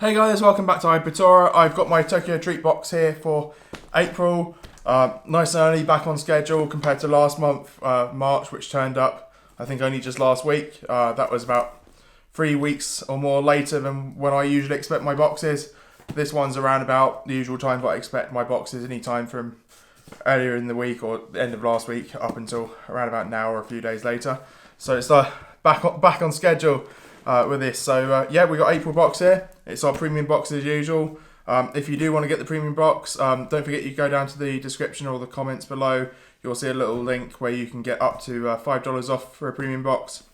Hey guys, welcome back to HyperTora. I've got my Tokyo treat box here for April. Nice and early, back on schedule compared to last month, March, which turned up, I think, only just last week. That was about 3 weeks or more later than when I usually expect my boxes. This one's around about the usual time that I expect my boxes, any time from earlier in the week or the end of last week up until around about now or a few days later. So it's back on schedule with this. So yeah, we got April box here. It's our premium box as usual. If you do want to get the premium box, don't forget you go down to the description or the comments below. You'll see a little link where you can get up to $5 off for a premium box,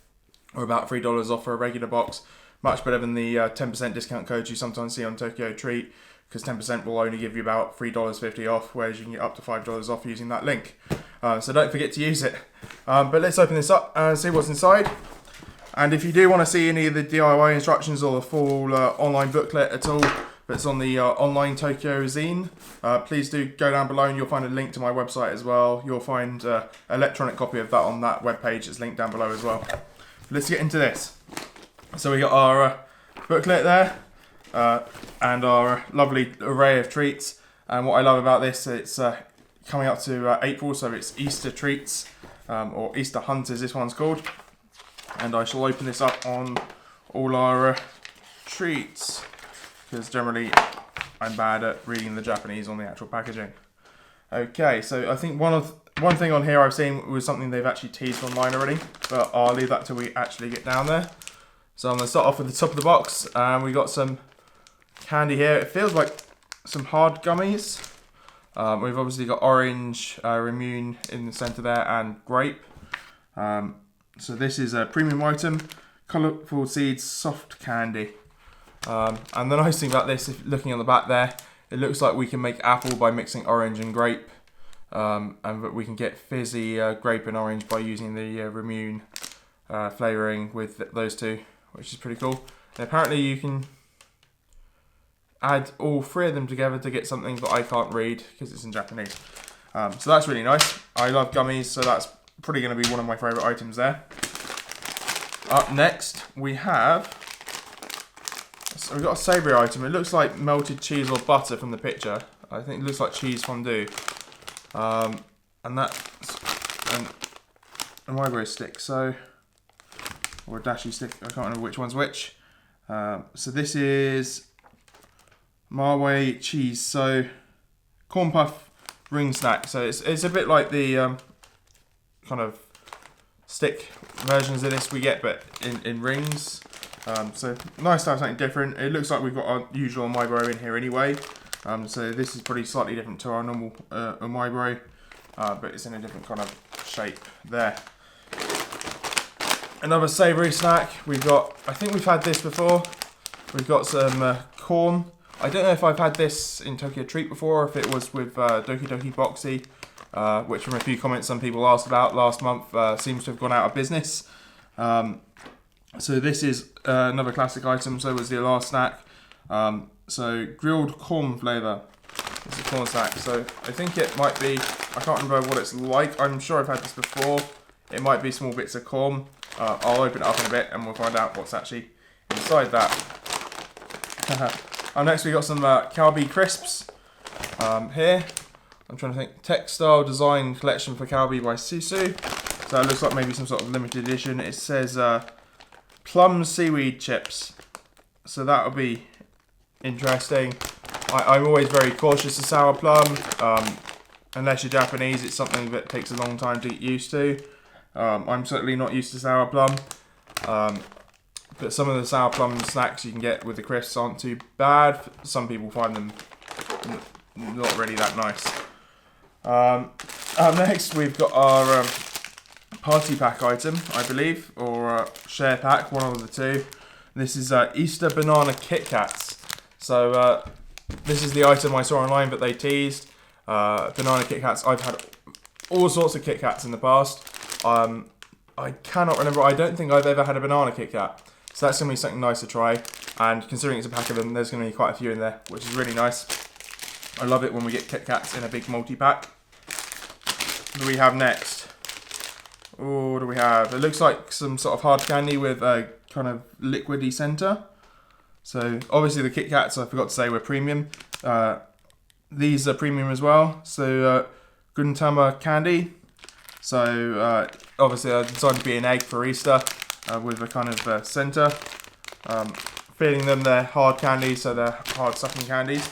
or about $3 off for a regular box. Much better than the 10% discount codes you sometimes see on Tokyo Treat, because 10% will only give you about $3.50 off, whereas you can get up to $5 off using that link. So don't forget to use it. But let's open this up and see what's inside. And if you do want to see any of the DIY instructions or the full online booklet at all that's on the online Tokyo zine, please do go down below and you'll find a link to my website as well. You'll find an electronic copy of that on that webpage. It's linked down below as well. Let's get into this. So we got our booklet there and our lovely array of treats. And what I love about this, it's coming up to April, so it's Easter treats, or Easter Hunt as this one's called. And I shall open this up on all our treats, because generally I'm bad at reading the Japanese on the actual packaging. Okay, so I think one thing on here I've seen was something they've actually teased online already, but I'll leave that till we actually get down there. So I'm going to start off with the top of the box, and we got some candy here. It feels like some hard gummies. We've obviously got orange, Ramune in the centre there, and grape. So this is a premium item, colourful seeds, soft candy. And the nice thing about this, if looking on the back there, it looks like we can make apple by mixing orange and grape. And we can get fizzy grape and orange by using the Ramune flavouring with those two, which is pretty cool. And apparently you can add all three of them together to get something that I can't read because it's in Japanese. So that's really nice. I love gummies, so that's probably going to be one of my favourite items there. Up next, we've got a savoury item. It looks like melted cheese or butter from the picture. I think it looks like cheese fondue. And that's a Marlboro stick, or a dashi stick. I can't remember which one's which. So this is Marway cheese. So corn puff ring snack. So it's a bit like the kind of stick versions of this we get, but in rings. So nice to have something different. It looks like we've got our usual Marlboro in here anyway. So this is probably slightly different to our normal Marlboro, but it's in a different kind of shape there. Another savoury snack. I think we've had this before. We've got some corn. I don't know if I've had this in Tokyo Treat before, or if it was with Doki Doki Boxy. Which from a few comments some people asked about last month, seems to have gone out of business. So this is another classic item, so was the last snack. So grilled corn flavour. It's a corn snack, so I think it might be, I can't remember what it's like. I'm sure I've had this before. It might be small bits of corn. I'll open it up in a bit and we'll find out what's actually inside that. Next we got some Calbee crisps here. I'm trying to think. Textile Design Collection for Calbee by Susu. So it looks like maybe some sort of limited edition. It says Plum Seaweed Chips. So that would be interesting. I'm always very cautious of sour plum. Unless you're Japanese, it's something that takes a long time to get used to. I'm certainly not used to sour plum. But some of the sour plum snacks you can get with the crisps aren't too bad. Some people find them not really that nice. Next we've got our party pack item, I believe, or share pack, one of the two. This is Easter Banana Kitkat'S. So this is the item I saw online that they teased. Banana Kitkat'S. I've had all sorts of Kitkat'S in the past. I cannot remember, I don't think I've ever had a banana KitKat. So that's going to be something nice to try. And considering it's a pack of them, there's going to be quite a few in there, which is really nice. I love it when we get KitKat's in a big multi-pack. What do we have next? Oh, what do we have? It looks like some sort of hard candy with a kind of liquidy centre. So obviously the Kitkat'S, I forgot to say, were premium. These are premium as well. So Gundama candy. So obviously they're designed to be an egg for Easter with a kind of centre. Feeding them, they're hard candies, so they're hard sucking candies.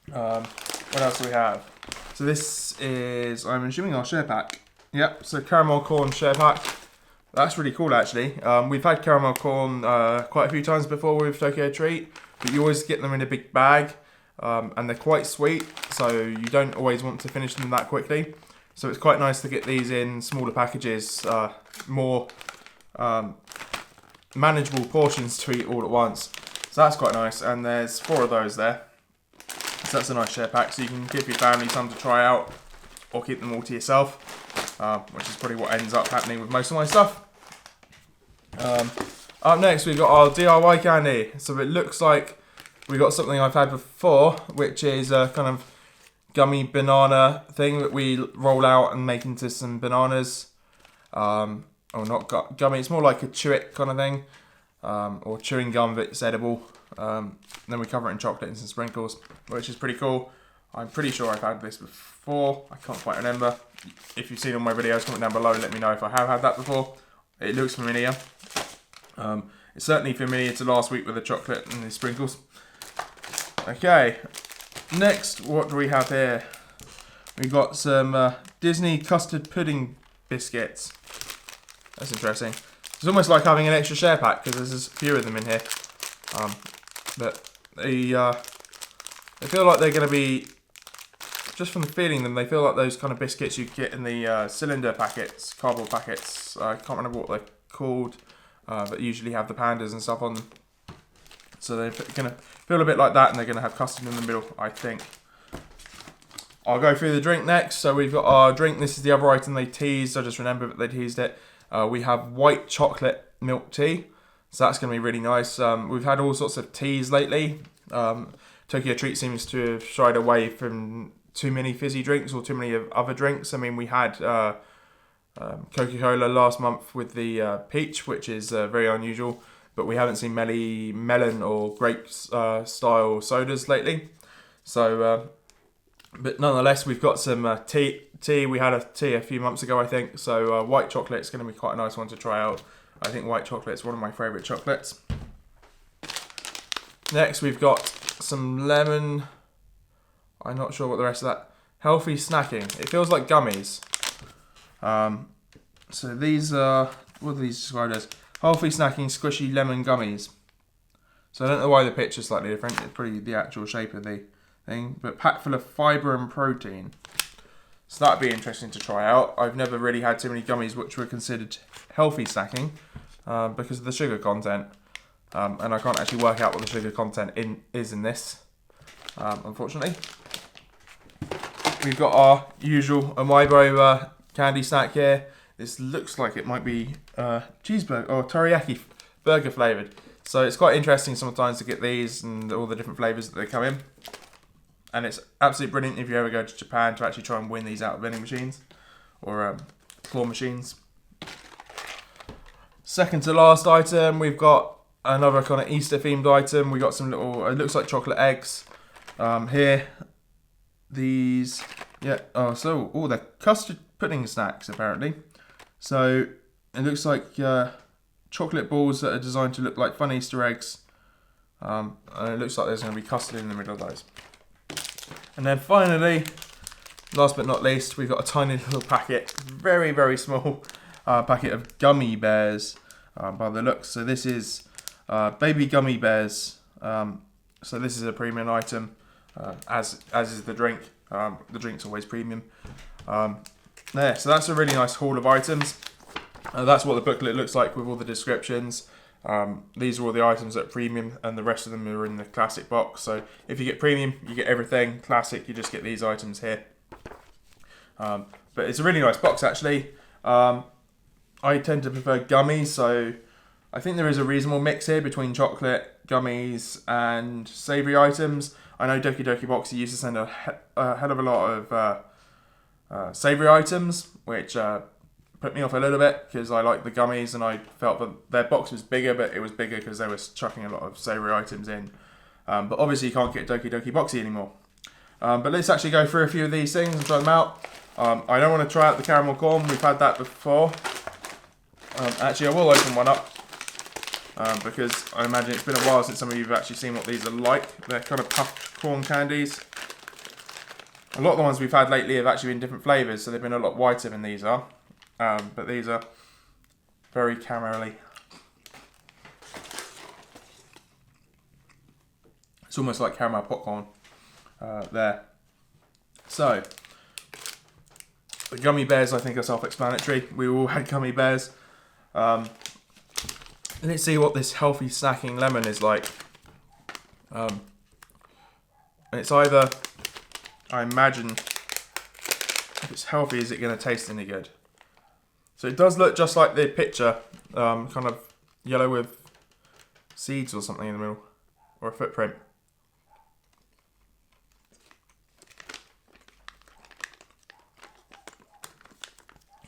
What else do we have? So this is, I'm assuming, our share pack. Yep, so caramel corn share pack. That's really cool actually. We've had caramel corn quite a few times before with Tokyo Treat, but you always get them in a big bag, and they're quite sweet, so you don't always want to finish them that quickly. So it's quite nice to get these in smaller packages, more manageable portions to eat all at once. So that's quite nice, and there's 4 of those there. So that's a nice share pack, so you can give your family some to try out, or keep them all to yourself, which is probably what ends up happening with most of my stuff. Up next we've got our DIY candy. So it looks like we got something I've had before, which is a kind of gummy banana thing that we roll out and make into some bananas. Or not gummy, it's more like a chew it kind of thing, or chewing gum that's edible. Then we cover it in chocolate and some sprinkles, which is pretty cool. I'm pretty sure I've had this before, I can't quite remember. If you've seen all my videos, comment down below, let me know if I have had that before. It looks familiar. It's certainly familiar to last week with the chocolate and the sprinkles. Okay, next, what do we have here? We've got some Disney custard pudding biscuits. That's interesting. It's almost like having an extra share pack because there's a few of them in here. But they feel like they're going to be, just from feeling them, they feel like those kind of biscuits you get in the cylinder packets, cardboard packets. I can't remember what they're called, but usually have the pandas and stuff on them. So they're going to feel a bit like that, and they're going to have custard in the middle, I think. I'll go through the drink next. So we've got our drink. This is the other item they teased. I just remember that they teased it. We have white chocolate milk tea. So that's going to be really nice. We've had all sorts of teas lately. Tokyo Treat seems to have shied away from too many fizzy drinks or too many other drinks. I mean, we had Coca-Cola last month with the peach, which is very unusual. But we haven't seen many melon or grape style sodas lately. So, but nonetheless, we've got some tea. We had a tea a few months ago, I think. So white chocolate is going to be quite a nice one to try out. I think white chocolate is one of my favourite chocolates. Next, we've got some lemon. I'm not sure what the rest of that. Healthy snacking. It feels like gummies. So these are, what are these described as? Healthy snacking squishy lemon gummies. So I don't know why the picture's slightly different. It's probably the actual shape of the thing. But packed full of fibre and protein. So that'd be interesting to try out. I've never really had too many gummies which were considered healthy snacking because of the sugar content. And I can't actually work out what the sugar content is in this, unfortunately. We've got our usual Amiibo candy snack here. This looks like it might be cheeseburger or teriyaki burger flavoured. So it's quite interesting sometimes to get these and all the different flavours that they come in. And it's absolutely brilliant if you ever go to Japan to actually try and win these out of vending machines or claw machines. Second to last item, we've got another kind of Easter themed item. We got some little, it looks like chocolate eggs here. These, yeah, they're custard pudding snacks apparently. So it looks like chocolate balls that are designed to look like fun Easter eggs. And it looks like there's going to be custard in the middle of those. And then finally, last but not least, we've got a tiny little packet, very, very small packet of Gummy Bears by the looks. So this is baby Gummy Bears. So this is a premium item, as is the drink. The drink's always premium. There, so that's a really nice haul of items. That's what the booklet looks like with all the descriptions. These are all the items that are premium, and the rest of them are in the classic box. So if you get premium, you get everything. Classic, you just get these items here. But it's a really nice box actually. I tend to prefer gummies, so I think there is a reasonable mix here between chocolate, gummies, and savoury items. I know Doki Doki Boxer used to send a hell of a lot of savoury items, which put me off a little bit because I like the gummies and I felt that their box was bigger, but it was bigger because they were chucking a lot of savoury items in. But obviously you can't get Doki Doki Boxy anymore. But let's actually go through a few of these things and try them out. I don't want to try out the caramel corn, we've had that before. Actually I will open one up because I imagine it's been a while since some of you have actually seen what these are like. They're kind of puffed corn candies. A lot of the ones we've had lately have actually been different flavours, so they've been a lot whiter than these are. But these are very caramelly. It's almost like caramel popcorn there. So, the Gummy Bears I think are self-explanatory. We all had Gummy Bears. Let's see what this healthy snacking lemon is like. And it's either, I imagine, if it's healthy, is it going to taste any good? So it does look just like the picture, kind of yellow with seeds or something in the middle, or a footprint.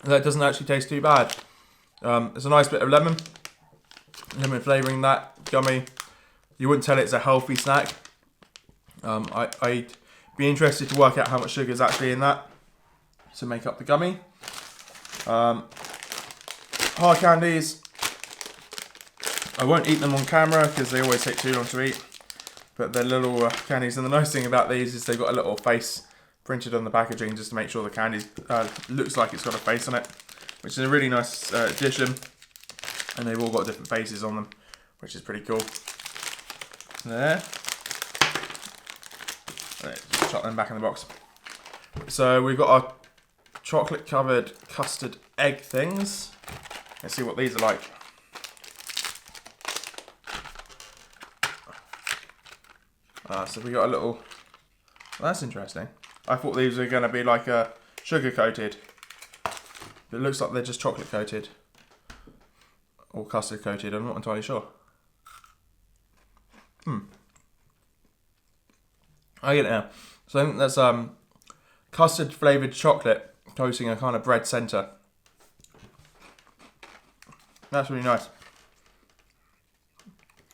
That doesn't actually taste too bad. There's a nice bit of lemon flavouring that gummy. You wouldn't tell it's a healthy snack. I'd be interested to work out how much sugar is actually in that to make up the gummy. Hard candies. I won't eat them on camera because they always take too long to eat. But they're little candies, and the nice thing about these is they've got a little face printed on the packaging just to make sure the candy looks like it's got a face on it, which is a really nice addition. And they've all got different faces on them, which is pretty cool. There. Let's shut them back in the box. So we've got our chocolate covered custard egg things. Let's see what these are like. So we got a little, well, that's interesting. I thought these were going to be like a sugar coated. It looks like they're just chocolate coated. Or custard coated, I'm not entirely sure. I get it now. So I think that's custard flavoured chocolate coating a kind of bread centre. That's really nice.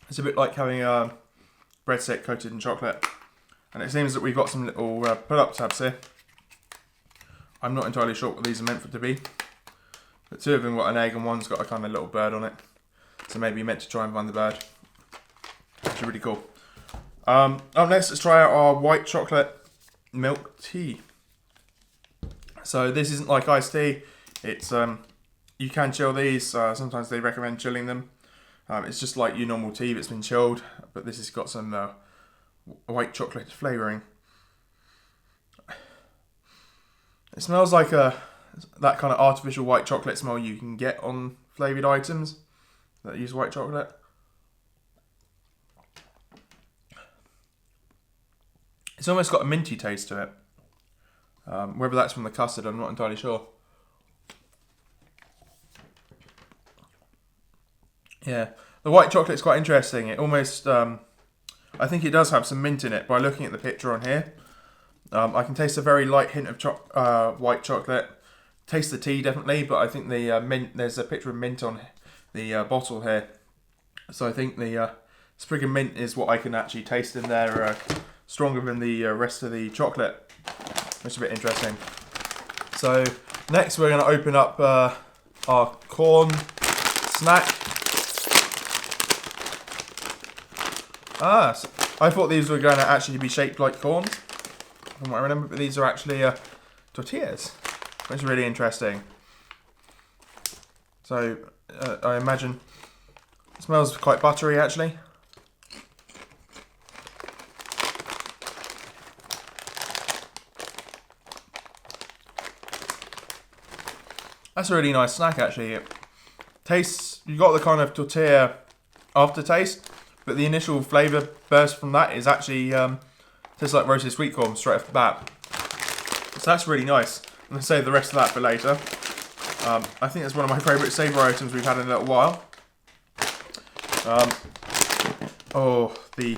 It's a bit like having a breadstick coated in chocolate. And it seems that we've got some little pull-up tabs here. I'm not entirely sure what these are meant for to be. But two of them got an egg and one's got a kind of little bird on it. So maybe you're meant to try and find the bird. Which is really cool. Up next, let's try out our white chocolate milk tea. So this isn't like iced tea. It's you can chill these. Sometimes they recommend chilling them. It's just like your normal tea that's been chilled, but this has got some white chocolate flavouring. It smells like that kind of artificial white chocolate smell you can get on flavoured items that use white chocolate. It's almost got a minty taste to it. Whether that's from the custard, I'm not entirely sure. Yeah, the white chocolate's quite interesting. It almost, I think it does have some mint in it by looking at the picture on here. I can taste a very light hint of white chocolate. Taste the tea definitely, but I think the mint, there's a picture of mint on the bottle here. So I think the sprig of mint is what I can actually taste in there, stronger than the rest of the chocolate, which is a bit interesting. So next we're going to open up our corn snack. So I thought these were going to actually be shaped like corn, from what I remember, but these are actually tortillas, which is really interesting. So I imagine it smells quite buttery actually. That's a really nice snack actually. It tastes, you got the kind of tortilla aftertaste, but the initial flavour burst from that is actually tastes like roasted sweet corn straight off the bat. So that's really nice. I'm going to save the rest of that for later. I think it's one of my favourite savoury items we've had in a little while. The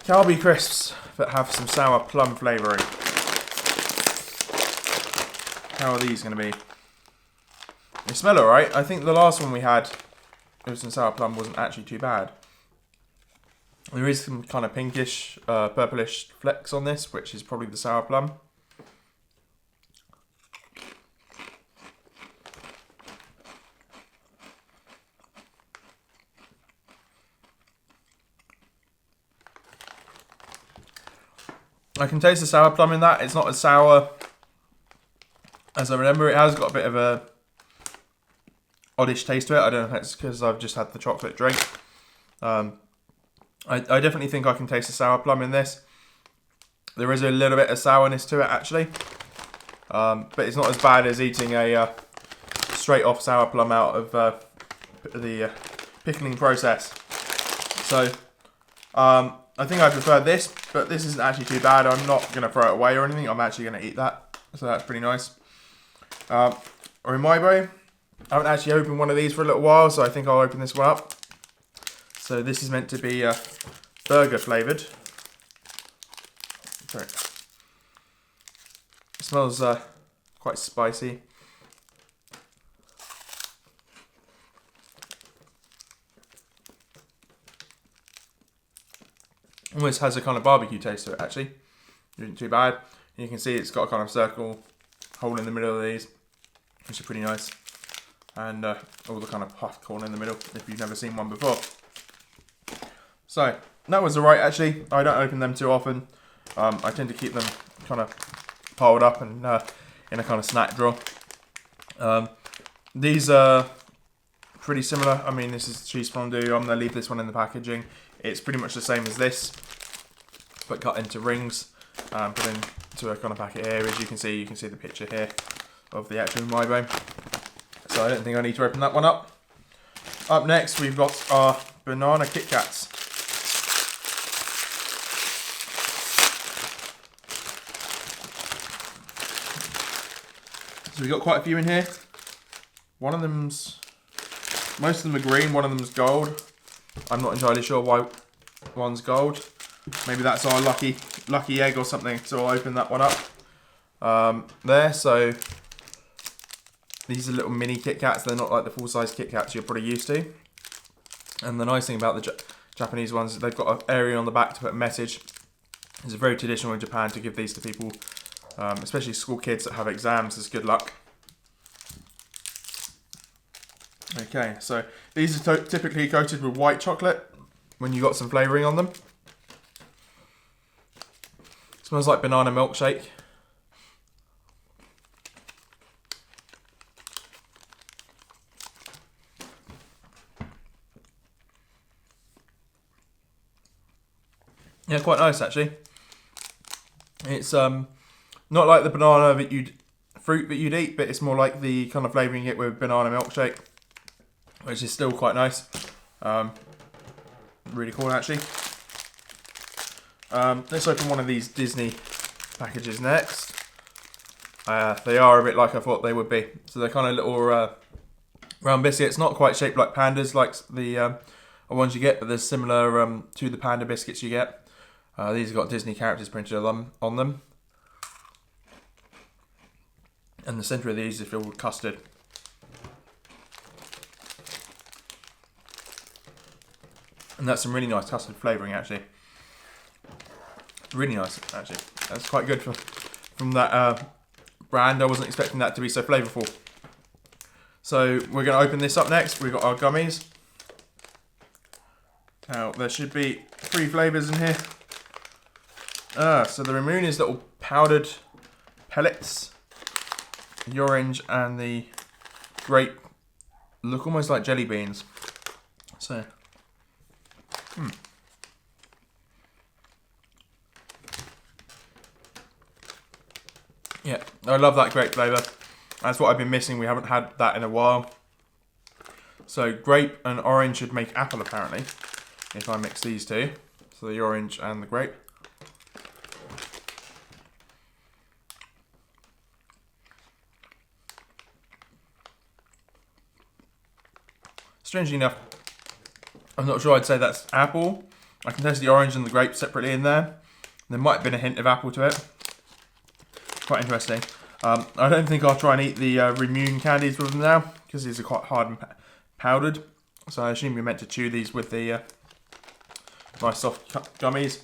Calbee crisps that have some sour plum flavouring. How are these going to be? They smell alright. I think the last one we had, it was in sour plum, wasn't actually too bad. There is some kind of pinkish, purplish flecks on this, which is probably the sour plum. I can taste the sour plum in that. It's not as sour as I remember. It has got a bit of a oddish taste to it. I don't know if it's because I've just had the chocolate drink. I definitely think I can taste the sour plum in this. There is a little bit of sourness to it actually. But it's not as bad as eating a straight off sour plum out of the pickling process. So, I think I prefer this, but this isn't actually too bad. I'm not going to throw it away or anything. I'm actually going to eat that. So that's pretty nice. Orimoibo. I haven't actually opened one of these for a little while, so I think I'll open this one up. So this is meant to be burger flavoured. Sorry. It smells quite spicy. Almost has a kind of barbecue taste to it actually. Isn't too bad. You can see it's got a kind of circle hole in the middle of these, which is pretty nice. And all the kind of puffed corn in the middle, if you've never seen one before. So, that was alright actually. I don't open them too often. I tend to keep them kind of piled up and in a kind of snack drawer. These are pretty similar. I mean, this is cheese fondue. I'm going to leave this one in the packaging. It's pretty much the same as this, but cut into rings, put into a kind of packet here. As you can see the picture here of the actual Amiibo. So I don't think I need to open that one up. Up next, we've got our banana Kitkat'S. So we've got quite a few in here. One of them's, most of them are green, one of them's gold. I'm not entirely sure why one's gold. Maybe that's our lucky egg or something. So I'll open that one up. There, so these are little mini Kit Kats. They're not like the full-size Kit Kats you're probably used to. And the nice thing about the Japanese ones is they've got an area on the back to put a message. It's very traditional in Japan to give these to people, especially school kids that have exams as good luck. Okay, so these are typically coated with white chocolate when you got some flavouring on them. Smells like banana milkshake. Yeah, quite nice actually. It's not like the banana fruit that you'd eat, but it's more like the kind of flavouring it with banana milkshake, which is still quite nice. Really cool actually. Let's open one of these Disney packages next. They are a bit like I thought they would be. So they're kind of little round biscuits, not quite shaped like pandas like the ones you get, but they're similar to the panda biscuits you get. These have got Disney characters printed on them. And the centre of these is filled with custard. And that's some really nice custard flavouring actually. Really nice actually. That's quite good from that brand. I wasn't expecting that to be so flavourful. So we're going to open this up next. We've got our gummies. Now there should be 3 flavours in here. So the maroon is little powdered pellets. The orange and the grape look almost like jelly beans. So, yeah, I love that grape flavour. That's what I've been missing. We haven't had that in a while. So grape and orange should make apple apparently, if I mix these two. So the orange and the grape. Strangely enough, I'm not sure I'd say that's apple. I can taste the orange and the grape separately in there. There might have been a hint of apple to it. Quite interesting. I don't think I'll try and eat the Remune candies with them now, because these are quite hard and powdered. So I assume you're meant to chew these with the nice soft gummies.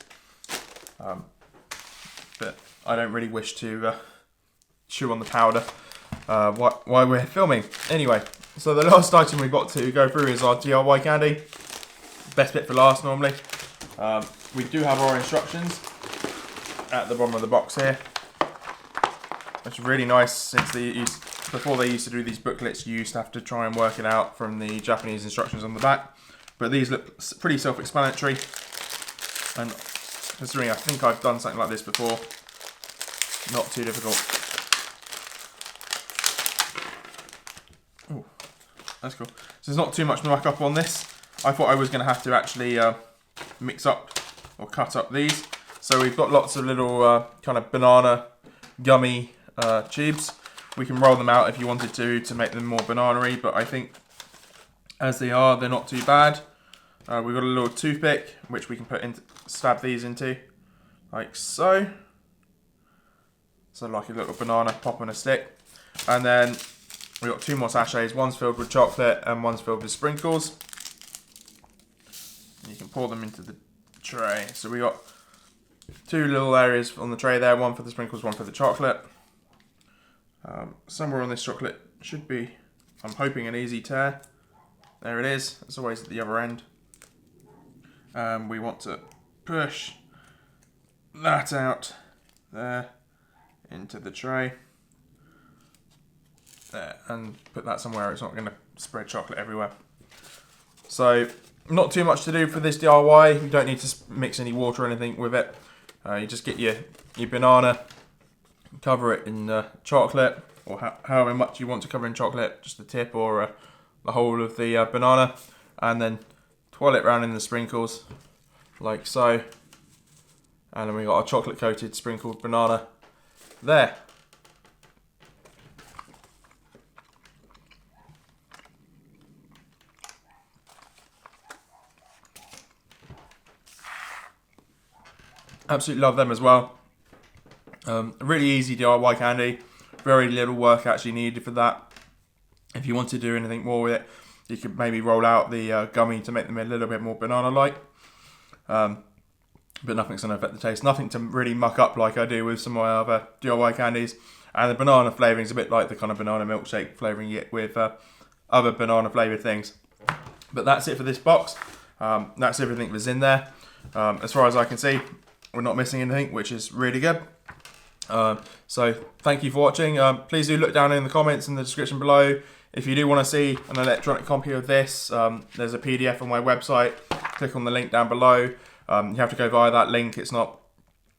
But I don't really wish to chew on the powder while we're filming. Anyway, so the last item we've got to go through is our DIY candy. Best bit for last normally. We do have our instructions at the bottom of the box here. It's really nice, since before they used to do these booklets, you used to have to try and work it out from the Japanese instructions on the back. But these look pretty self-explanatory, and considering I think I've done something like this before, not too difficult. Oh, that's cool. So there's not too much muck up on this. I thought I was going to have to actually mix up or cut up these. So we've got lots of little kind of banana gummy tubes. We can roll them out if you wanted to make them more banana-y, but I think as they are, they're not too bad. We've got a little toothpick which we can stab these into, like so. So like a little banana pop on a stick. And then we've got 2 more sachets. One's filled with chocolate and one's filled with sprinkles. You can pour them into the tray. So we got 2 little areas on the tray there, one for the sprinkles, one for the chocolate. Somewhere on this chocolate should be, I'm hoping, an easy tear. There it is. It's always at the other end. We want to push that out there into the tray. There, and put that somewhere it's not going to spread chocolate everywhere. So not too much to do for this DIY. You don't need to mix any water or anything with it. You just get your banana, cover it in chocolate, or however much you want to cover in chocolate, just the tip or the whole of the banana, and then twirl it around in the sprinkles, like so. And then we got our chocolate coated sprinkled banana there. Absolutely love them as well. Really easy DIY candy. Very little work actually needed for that. If you want to do anything more with it, you could maybe roll out the gummy to make them a little bit more banana-like. But nothing's going to affect the taste. Nothing to really muck up like I do with some of my other DIY candies. And the banana flavouring is a bit like the kind of banana milkshake flavouring it with other banana flavoured things. But that's it for this box. That's everything that's in there. As far as I can see, we're not missing anything, which is really good. So thank you for watching. Please do look down in the comments in the description below. If you do want to see an electronic copy of this, there's a PDF on my website. Click on the link down below. You have to go via that link. It's not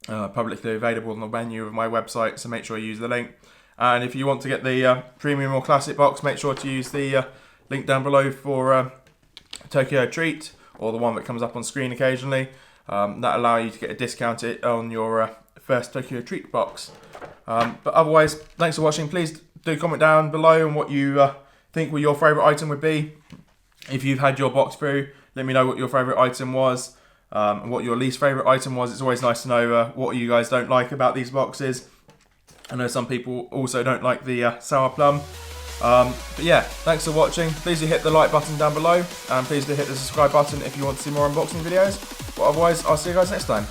publicly available on the menu of my website, so make sure you use the link. And if you want to get the premium or classic box, make sure to use the link down below for Tokyo Treat, or the one that comes up on screen occasionally. That allow you to get a discount on your first Tokyo Treat box. But otherwise, thanks for watching. Please do comment down below on what you think your favourite item would be. If you've had your box through, let me know what your favourite item was, and what your least favourite item was. It's always nice to know what you guys don't like about these boxes. I know some people also don't like the sour plum. But yeah, thanks for watching. Please do hit the like button down below, and please do hit the subscribe button if you want to see more unboxing videos. But otherwise, I'll see you guys next time.